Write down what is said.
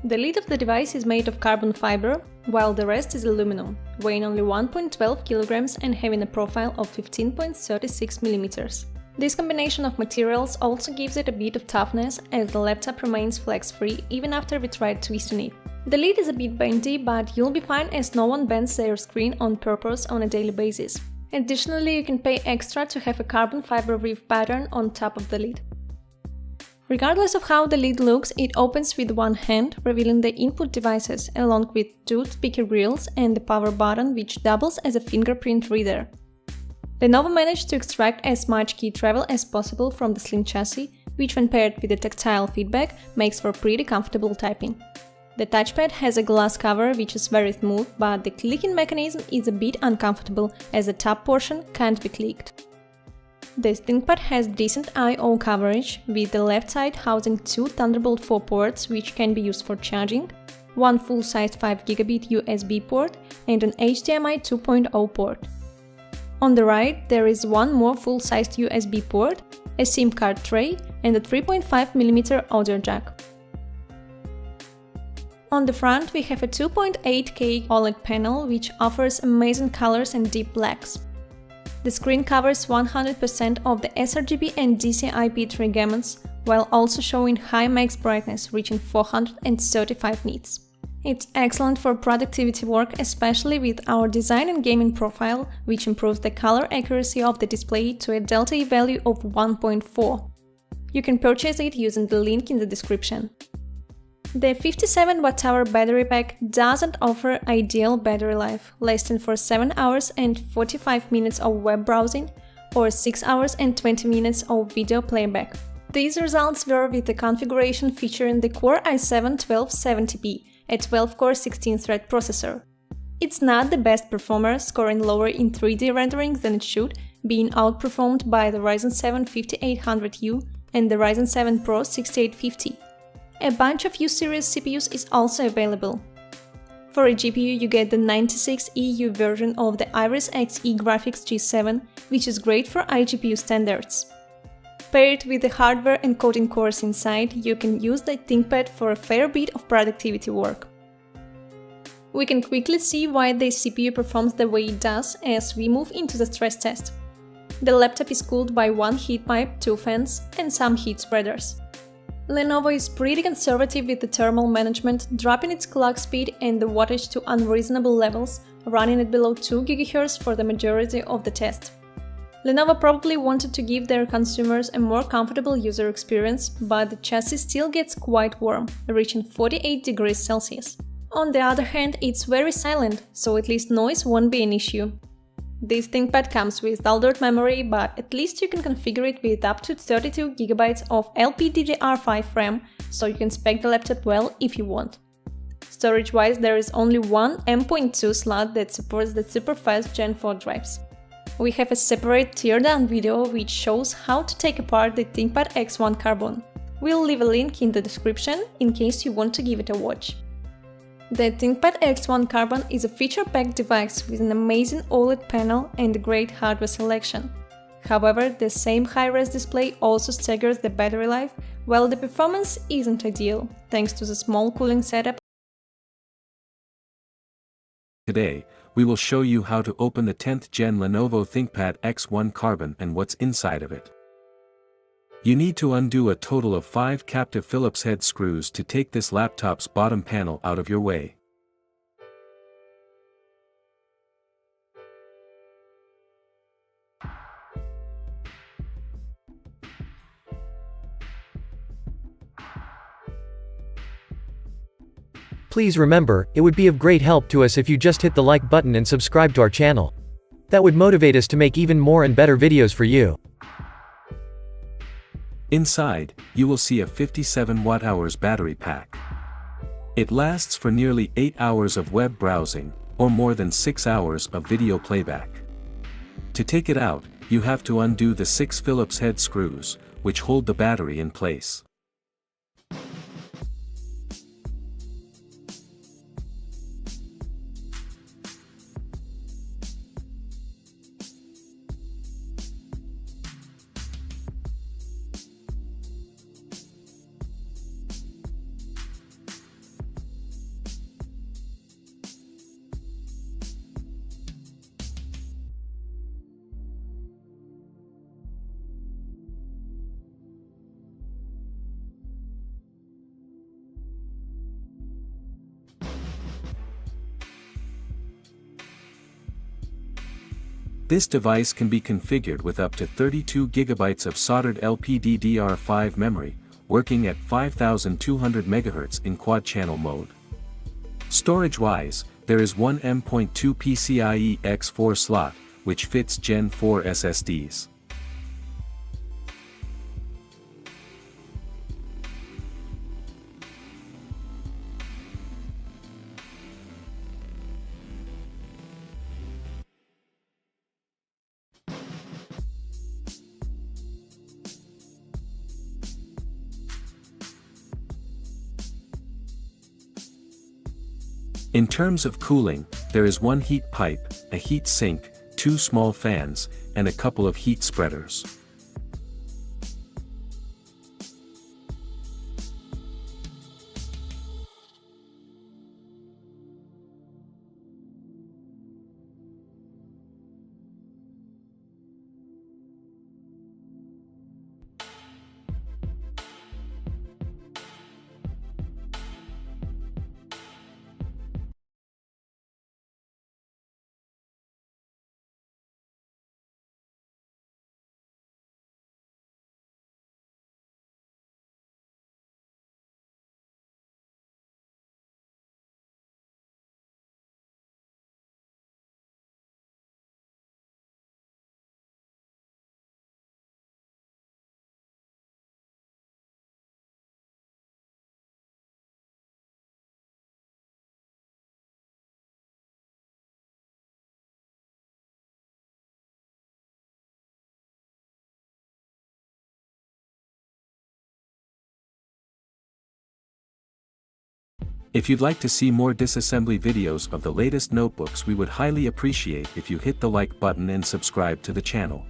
The lid of the device is made of carbon fiber, while the rest is aluminum, weighing only 1.12 kg and having a profile of 15.36 mm. This combination of materials also gives it a bit of toughness, as the laptop remains flex-free even after we try twisting it. The lid is a bit bendy, but you'll be fine as no one bends their screen on purpose on a daily basis. Additionally, you can pay extra to have a carbon fiber reef pattern on top of the lid. Regardless of how the lid looks, it opens with one hand, revealing the input devices, along with two speaker grills and the power button, which doubles as a fingerprint reader. Lenovo managed to extract as much key travel as possible from the slim chassis, which when paired with the tactile feedback makes for pretty comfortable typing. The touchpad has a glass cover which is very smooth, but the clicking mechanism is a bit uncomfortable as the top portion can't be clicked. This ThinkPad has decent I/O coverage, with the left side housing two Thunderbolt 4 ports which can be used for charging, one full-sized 5GB USB port and an HDMI 2.0 port. On the right, there is one more full-sized USB port, a SIM card tray and a 3.5mm audio jack. On the front, we have a 2.8K OLED panel which offers amazing colors and deep blacks. The screen covers 100% of the sRGB and DCI-P3 gamuts, while also showing high max brightness reaching 435 nits. It's excellent for productivity work, especially with our design and gaming profile, which improves the color accuracy of the display to a delta E value of 1.4. You can purchase it using the link in the description. The 57 Wh battery pack doesn't offer ideal battery life, lasting for 7 hours and 45 minutes of web browsing or 6 hours and 20 minutes of video playback. These results were with the configuration featuring the Core i7-1270P, a 12-core 16-thread processor. It's not the best performer, scoring lower in 3D renderings than it should, being outperformed by the Ryzen 7 5800U and the Ryzen 7 Pro 6850. A bunch of U-series CPUs is also available. For a GPU, you get the 96EU version of the Iris Xe Graphics G7, which is great for iGPU standards. Paired with the hardware and coding cores inside, you can use the ThinkPad for a fair bit of productivity work. We can quickly see why the CPU performs the way it does as we move into the stress test. The laptop is cooled by one heat pipe, two fans, and some heat spreaders. Lenovo is pretty conservative with the thermal management, dropping its clock speed and the wattage to unreasonable levels, running at below 2 GHz for the majority of the test. Lenovo probably wanted to give their consumers a more comfortable user experience, but the chassis still gets quite warm, reaching 48 degrees Celsius. On the other hand, it's very silent, so at least noise won't be an issue. This ThinkPad comes with dual-dot memory, but at least you can configure it with up to 32 GB of LPDDR5 RAM, so you can spec the laptop well if you want. Storage-wise, there is only one M.2 slot that supports the super fast Gen 4 drives. We have a separate teardown video which shows how to take apart the ThinkPad X1 Carbon. We'll leave a link in the description in case you want to give it a watch. The ThinkPad X1 Carbon is a feature-packed device with an amazing OLED panel and a great hardware selection. However, the same high-res display also staggers the battery life, while the performance isn't ideal, thanks to the small cooling setup. Today, we will show you how to open the 10th Gen Lenovo ThinkPad X1 Carbon and what's inside of it. You need to undo a total of 5 captive Phillips head screws to take this laptop's bottom panel out of your way. Please remember, it would be of great help to us if you just hit the like button and subscribe to our channel. That would motivate us to make even more and better videos for you. Inside, you will see a 57 Wh battery pack. It lasts for nearly 8 hours of web browsing, or more than 6 hours of video playback. To take it out, you have to undo the 6 Phillips head screws, which hold the battery in place. This device can be configured with up to 32 GB of soldered LPDDR5 memory, working at 5200 MHz in quad-channel mode. Storage-wise, there is one M.2 PCIe X4 slot, which fits Gen 4 SSDs. In terms of cooling, there is one heat pipe, a heat sink, two small fans, and a couple of heat spreaders. If you'd like to see more disassembly videos of the latest notebooks, we would highly appreciate if you hit the like button and subscribe to the channel.